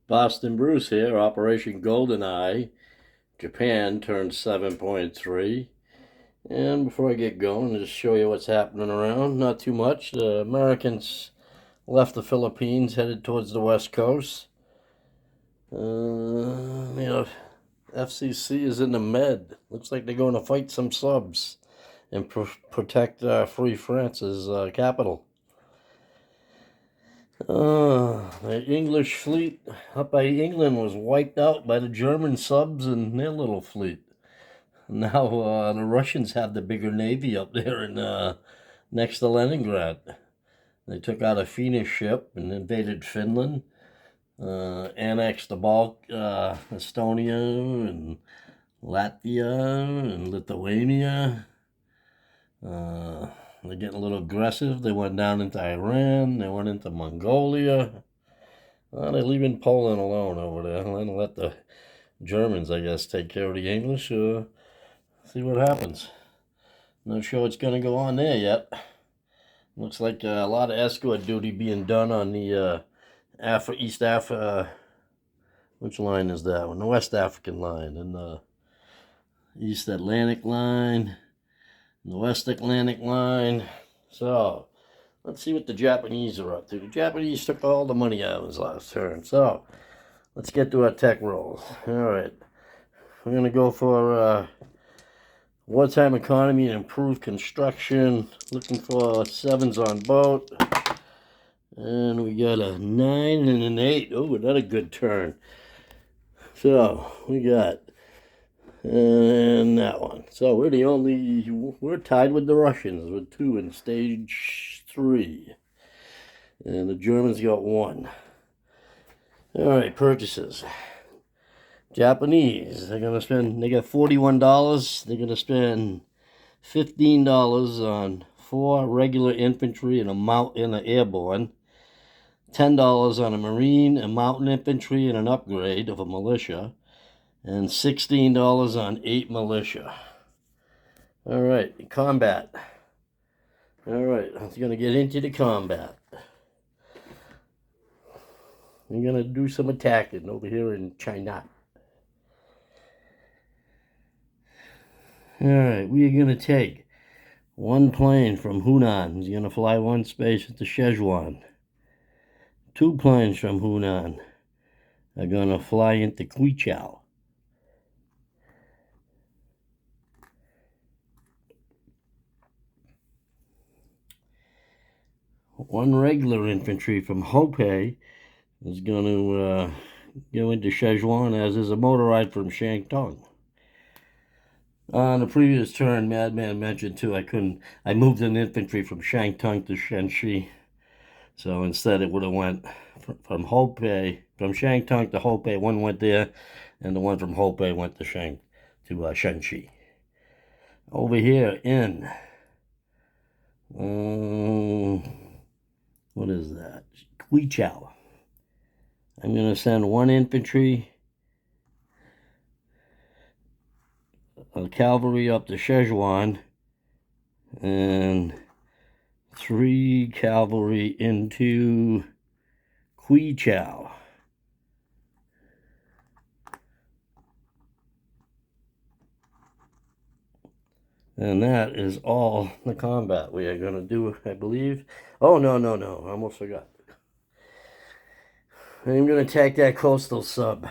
Boston Bruce here, Operation GoldenEye. Japan turned 7.3. And before I get going, I'll just show you what's happening around. Not too much. The Americans left the Philippines, headed towards the west coast. FCC is in the Med. Looks like they're going to fight some subs and protect Free France's capital. The English fleet up by England was wiped out by the German subs and their little fleet. Now the Russians have the bigger navy up there in next to Leningrad. They took out a Finnish ship and invaded Finland, annexed the Estonia and Latvia and Lithuania. They're getting a little aggressive. They went down into Iran. They went into Mongolia. They're leaving Poland alone over there. And let the Germans, I guess, take care of the English. See what happens. Not sure what's going to go on there yet. Looks like a lot of escort duty being done on the East Africa. Which line is that one? The West African line and the East Atlantic line. The West Atlantic line. So, let's see what the Japanese are up to. The Japanese took all the money out of his last turn. So, let's get to our tech rolls. All right. We're going to go for wartime economy and improved construction. Looking for 7s on boat. And we got a 9 and an 8. Oh, another good turn. So, we got... and that one. So we're tied with the Russians with 2 in stage 3. And the Germans got 1. All right, purchases. Japanese, they got $41. They're going to spend $15 on 4 regular infantry and an airborne. $10 on a marine, a mountain infantry, and an upgrade of a militia. And $16 on 8 militia. All right, combat. All right, I'm going to get into the combat. I'm going to do some attacking over here in China. All right, we are going to take 1 plane from Hunan. He's going to fly 1 space into Sichuan. 2 planes from Hunan are going to fly into Quichao. 1 regular infantry from Hopei is going to go into Sichuan, as is a motorized from Shantung. On the previous turn, Madman mentioned too, I moved an infantry from Shantung to Shenxi. So instead it would have went from Shantung to Hopei. 1 went there, and the one from Hopei went to Shenxi. Over here in what is that? Quichao. I'm going to send 1 infantry, a cavalry up to Sichuan, and 3 cavalry into Quichao. And that is all the combat we are going to do, I believe. Oh, no, I almost forgot. I'm going to attack that coastal sub.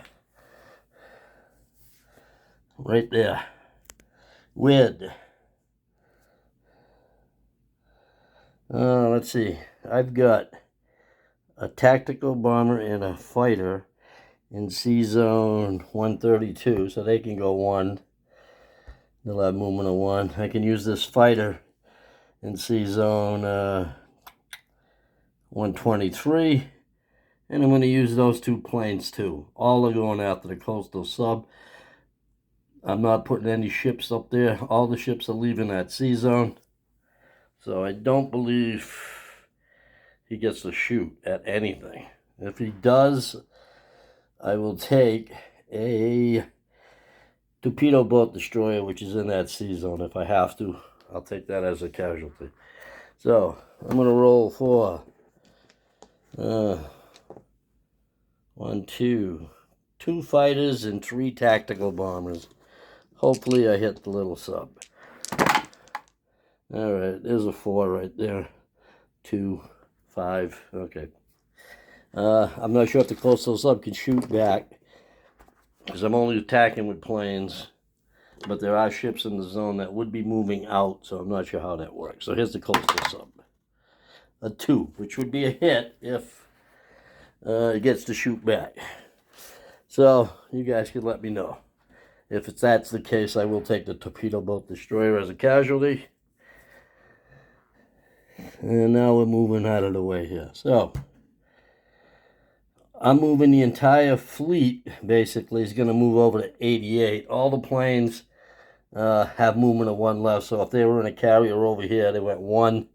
Right there. With... let's see. I've got a tactical bomber and a fighter in C-Zone 132, so they can go 1. They'll have movement of 1. I can use this fighter in C-Zone 123. And I'm going to use those 2 planes too. All are going after the coastal sub. I'm not putting any ships up there. All the ships are leaving that C-Zone. So I don't believe he gets to shoot at anything. If he does, I will take a torpedo boat destroyer, which is in that C-Zone. If I have to, I'll take that as a casualty. So I'm going to roll for 1, 1, 2. 2 fighters and 3 tactical bombers. Hopefully I hit the little sub. Alright, there's a 4 right there. 2, 5, okay. I'm not sure if the coastal sub can shoot back, because I'm only attacking with planes. But there are ships in the zone that would be moving out, so I'm not sure how that works. So here's the coastal sub. A 2, which would be a hit if it gets to shoot back. So you guys can let me know. If that's the case, I will take the torpedo boat destroyer as a casualty. And now we're moving out of the way here. So I'm moving the entire fleet, basically, is going to move over to 88. All the planes have movement of 1 left. So if they were in a carrier over here, they went 1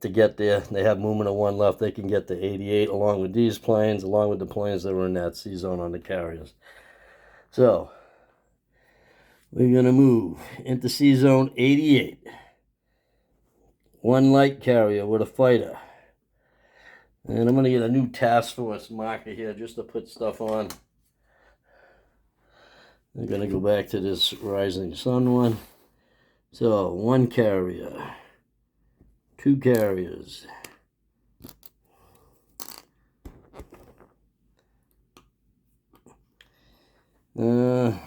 to get there. They have movement of 1 left. They can get to 88 along with these planes, along with the planes that were in that sea zone on the carriers. So we're going to move into sea zone 88. 1 light carrier with a fighter. And I'm going to get a new task force marker here just to put stuff on. I'm going to go back to this Rising Sun one. So 1 carrier, 2 carriers, 2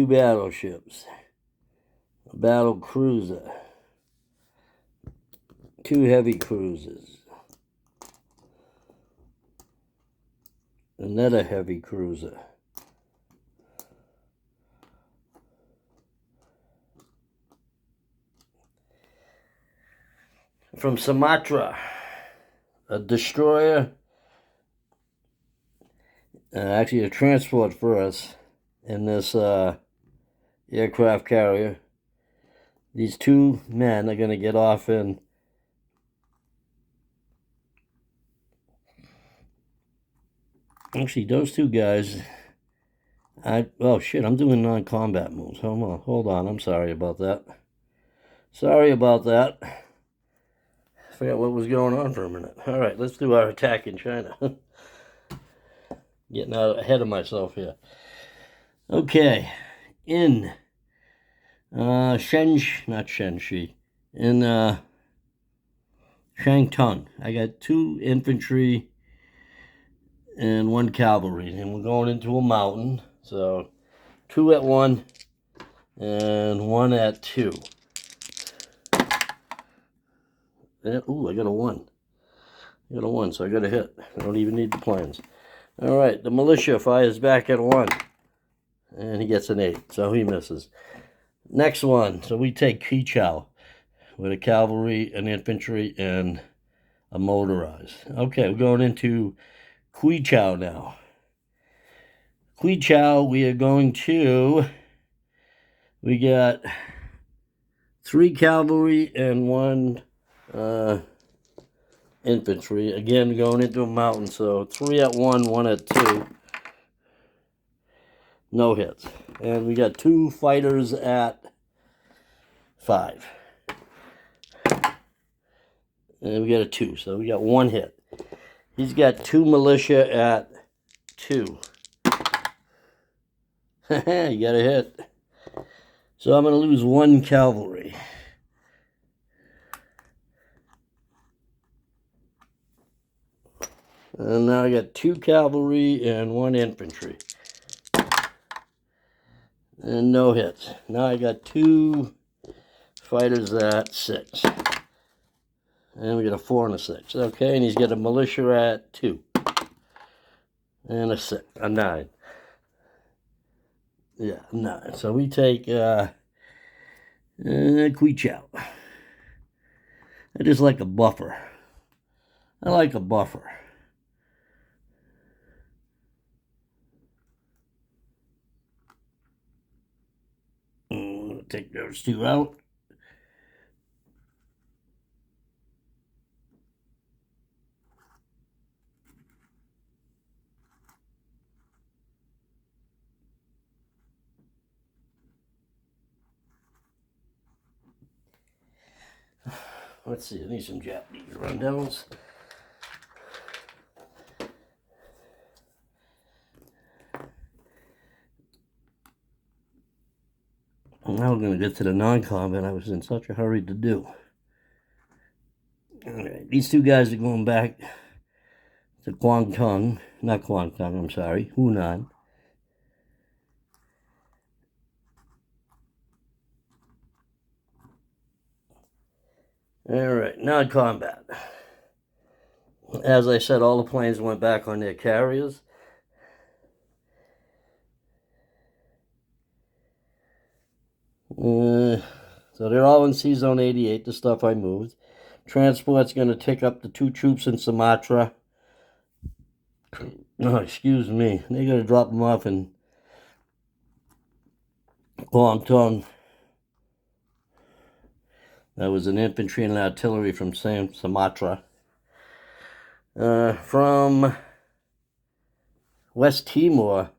battleships, a battle cruiser, 2 heavy cruisers, another heavy cruiser, from Sumatra, a destroyer, actually a transport for us in this aircraft carrier. These 2 men are going to get off in actually those 2 guys. Oh shit, I'm doing non-combat moves. Hold on, I'm sorry about that. Sorry about that. I forgot what was going on for a minute. Alright, let's do our attack in China. Getting out ahead of myself here. Okay, in Shanxi, in Shangtung, I got 2 infantry and 1 cavalry, and we're going into a mountain. So 2 at 1 and 1 at 2. Ooh, I got a 1. I got a 1, so I got a hit. I don't even need the planes. Alright, the militia fires back at 1. And he gets an 8, so he misses. Next one, so we take Qichao with a cavalry, an infantry, and a motorized. Okay, we're going into Qichao now. Qichao, we are going to... We got 3 cavalry and 1 infantry. Again, going into a mountain, so 3 at 1, 1 at 2. No hits. And we got 2 fighters at 5. And we got a 2, so we got 1 hit. He's got 2 militia at 2. You got a hit. So I'm going to lose 1 cavalry. And now I got 2 cavalry and 1 infantry. And no hits. Now I got 2 fighters at 6. And we got a 4 and a 6. Okay, and he's got a militia at 2. And a 9. Yeah, 9. So we take Qichao. I just like a buffer. I like a buffer. Take those 2 out. Let's see, I need some Japanese rundowns. Now we're going to get to the non-combat I was in such a hurry to do. All right, these two guys are going back to Hunan. All right, non-combat. As I said, all the planes went back on their carriers. So they're all in C-Zone 88, the stuff I moved. Transport's going to take up the 2 troops in Sumatra. No, excuse me. They're going to drop them off in Guangdong. That was an infantry and artillery from Sumatra. From West Timor,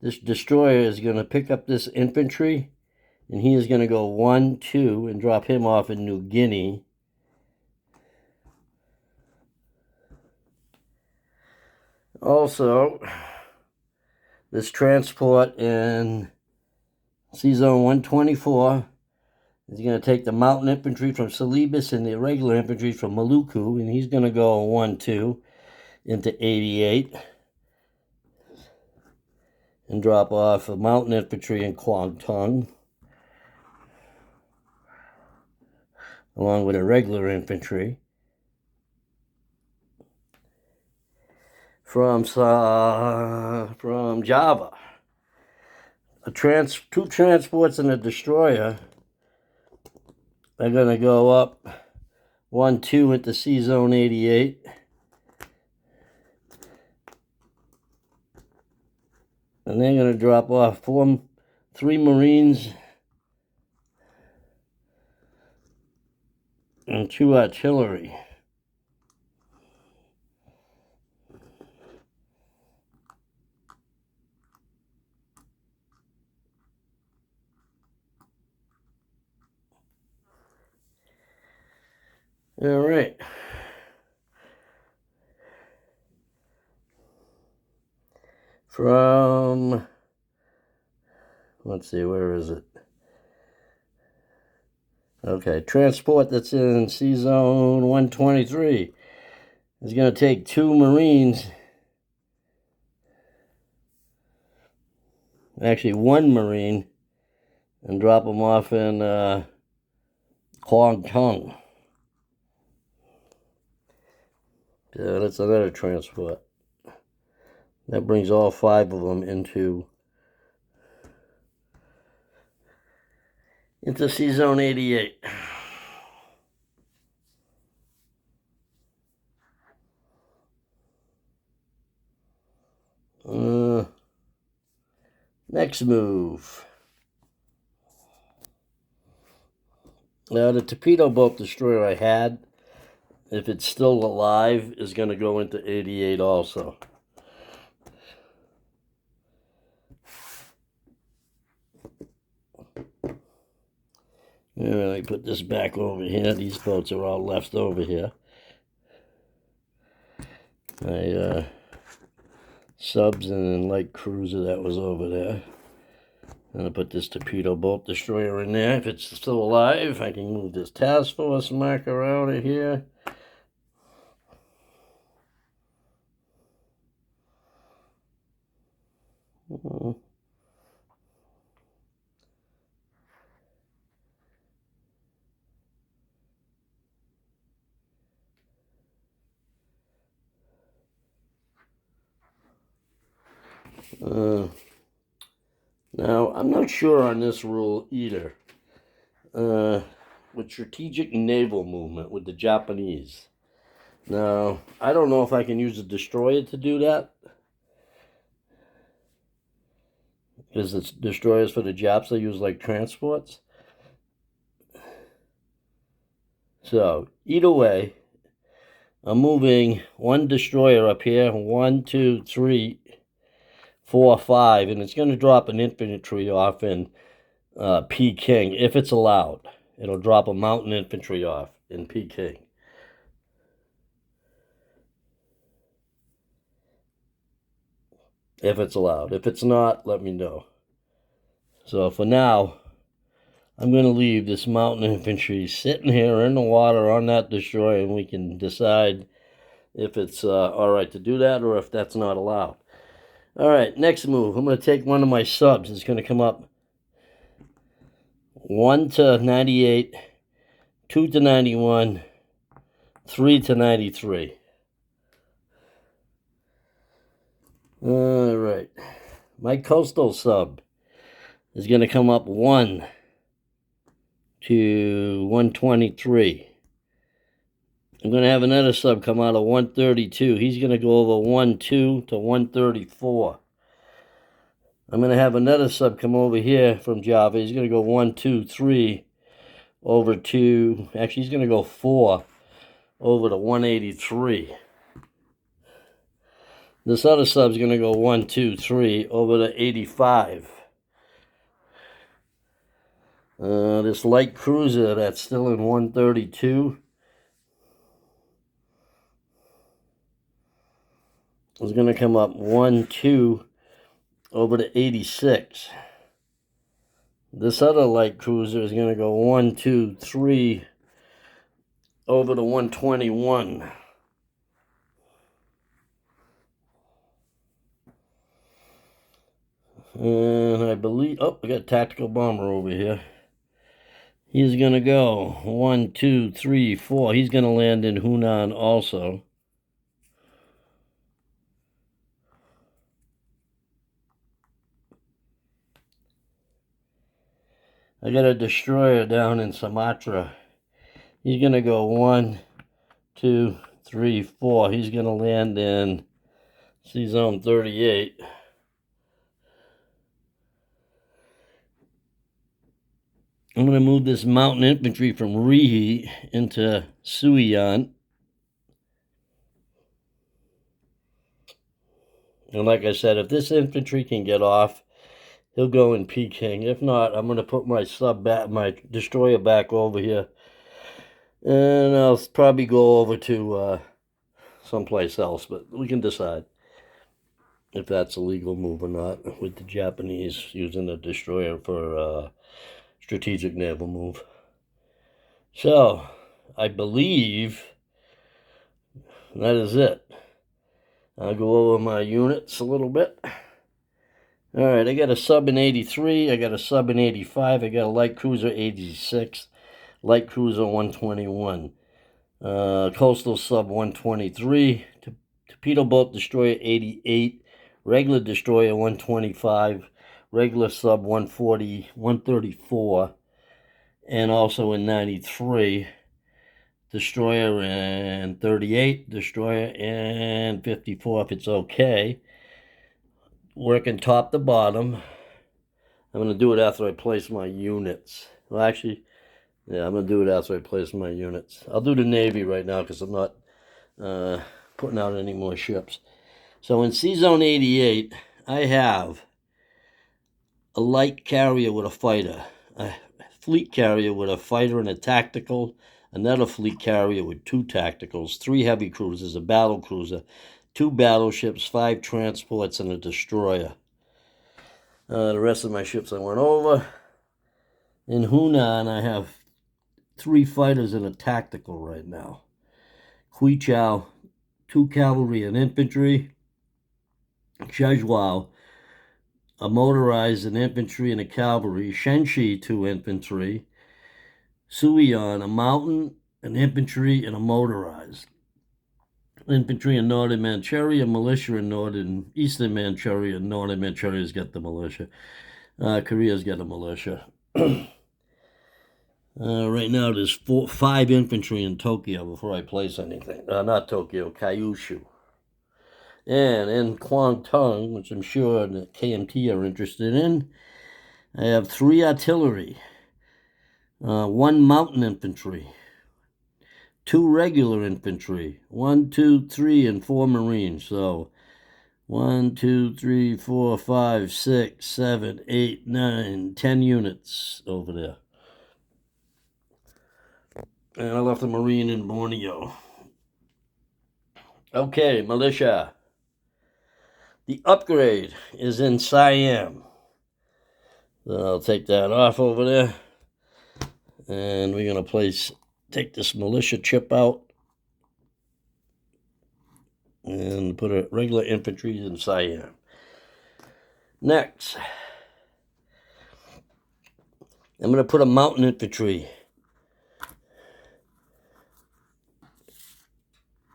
this destroyer is going to pick up this infantry, and he is going to go 1-2 and drop him off in New Guinea. Also, this transport in C-Zone 124 is going to take the mountain infantry from Celebes and the irregular infantry from Maluku, and he's going to go 1-2 into 88 and drop off the mountain infantry in Guangdong, along with irregular infantry. From Java, two transports and a destroyer are going to go up 1-2 into C-Zone 88. And they're going to drop off 3 Marines and 2 artillery. All right. From, let's see, where is it? Okay, transport that's in C-Zone 123 is going to take 2 Marines, actually 1 Marine, and drop them off in Guangdong. Yeah, that's another transport. That brings all 5 of them into C-Zone 88. Next move. Now, the torpedo boat destroyer I had, if it's still alive, is going to go into 88 also. Let me put this back over here. These boats are all left over here. My subs and light cruiser that was over there. I'm going to put this torpedo boat destroyer in there. If it's still alive, I can move this task force marker out of here. Now, I'm not sure on this rule either. With strategic naval movement with the Japanese. Now, I don't know if I can use a destroyer to do that. Because it's destroyers for the Japs they use like transports. So, either way, I'm moving 1 destroyer up here. 1, 2, 3, 4, 5. And it's going to drop an infantry off in Peking, if it's allowed. It'll drop a mountain infantry off in Peking. If it's allowed. If it's not, let me know. So for now, I'm going to leave this mountain infantry sitting here in the water on that destroyer, and we can decide if it's all right to do that or if that's not allowed. All right, next move. I'm going to take one of my subs. It's going to come up 1 to 98, 2 to 91, 3 to 93. All right. My coastal sub is going to come up 1 to 123. I'm going to have another sub come out of 132. He's going to go over 1, 2 to 134. I'm going to have another sub come over here from Java. He's going to go 1, 2, 3 over to, actually he's going to go 4 over to 183. This other sub's going to go 1, 2, 3 over to 85. This light cruiser that's still in 132 is going to come up 1, 2 over to 86. This other light cruiser is going to go 1, 2, 3 over to 121. And I believe, oh, I got a tactical bomber over here. He's going to go 1, 2, 3, 4. He's going to land in Hunan also. I got a destroyer down in Sumatra. He's going to go 1, 2, 3, 4. He's going to land in Sea Zone 38. I'm going to move this mountain infantry from Rihi into Siam. And like I said, if this infantry can get off, he'll go in Peking. If not, I'm going to put my sub back, my destroyer back over here. And I'll probably go over to someplace else, but we can decide if that's a legal move or not with the Japanese using the destroyer for strategic naval move. So, I believe that is it. I'll go over my units a little bit. All right, I got a sub in 83. I got a sub in 85. I got a light cruiser 86. Light cruiser 121. Coastal sub 123. Torpedo boat destroyer 88. Regular destroyer 125. Regular sub 140, 134. And also in 93. Destroyer and 38. Destroyer and 54 if it's okay. Working top to bottom. I'm going to do it after I place my units. Well, actually, yeah, I'm going to do it after I place my units. I'll do the Navy right now because I'm not putting out any more ships. So in Sea Zone 88, I have a light carrier with a fighter, a fleet carrier with a fighter and a tactical, another fleet carrier with 2 tacticals, 3 heavy cruisers, a battle cruiser, 2 battleships, 5 transports, and a destroyer. The rest of my ships I went over. In Hunan, I have 3 fighters and a tactical right now. Quichao, 2 cavalry and infantry. Shezhuao, a motorized and infantry and a cavalry. Shenxi, 2 infantry. Suiyan, a mountain, an infantry, and a motorized. Infantry in northern Manchuria, militia in eastern Manchuria, and northern Manchuria's got the militia. Korea's got a militia. Right now there's 5 infantry in Tokyo before I place anything. Not Tokyo, Kyushu. And in Kwangtung, which I'm sure the KMT are interested in, I have 3 artillery, 1 mountain infantry, 2 regular infantry, 1, 2, 3, and 4 Marines. So 1, 2, 3, 4, 5, 6, 7, 8, 9, 10 units over there. And I left a Marine in Borneo. Okay, militia. The upgrade is in Siam. So I'll take that off over there. And we're going to take this militia chip out and put a regular infantry in Siam. Next, I'm going to put a mountain infantry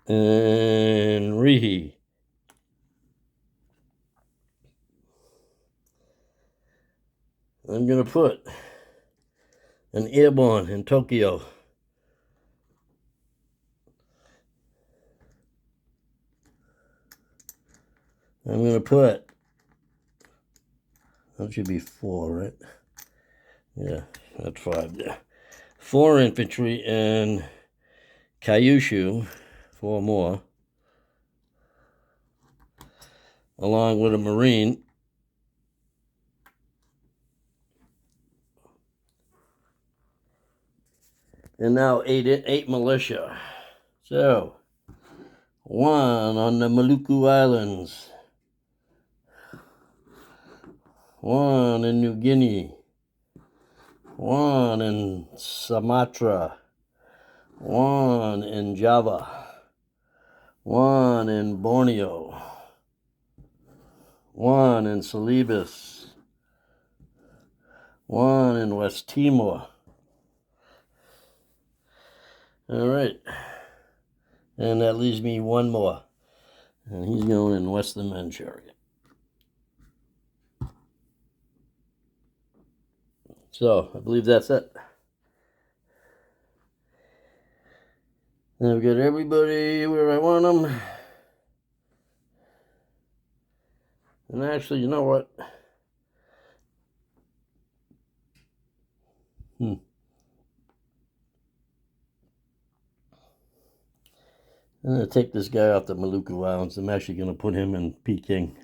in Rihi. I'm going to put an airborne in Tokyo. I'm going to put, that should be 4, right? Yeah, that's 5 there. 4 infantry in Kyushu, 4 more, along with a marine. And now 8 militia. So, 1 on the Maluku Islands, 1 in New Guinea, 1 in Sumatra, 1 in Java, 1 in Borneo, 1 in Celebes, 1 in West Timor. All right. And that leaves me 1 more. And he's going in Western Manchuria. So, I believe that's it. And I've got everybody where I want them. And actually, you know what? I'm going to take this guy off the Maluku Islands. I'm actually going to put him in Peking.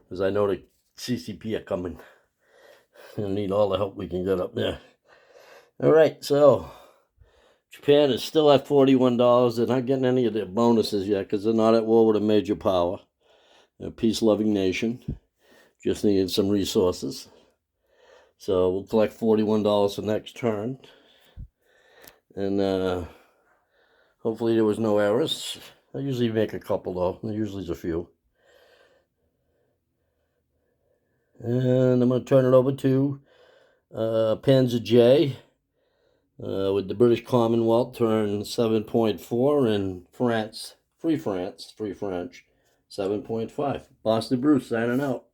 Because I know the CCP are coming. And need all the help we can get up there. All right, so Japan is still at $41. They're not getting any of their bonuses yet because they're not at war with a major power. They're a peace-loving nation. Just needed some resources. So we'll collect $41 for next turn. And hopefully there was no errors. I usually make a couple, though. There usually is a few. And I'm going to turn it over to Panzer J with the British Commonwealth, turn 7.4, and France, Free French, 7.5. Boston Bruce signing out.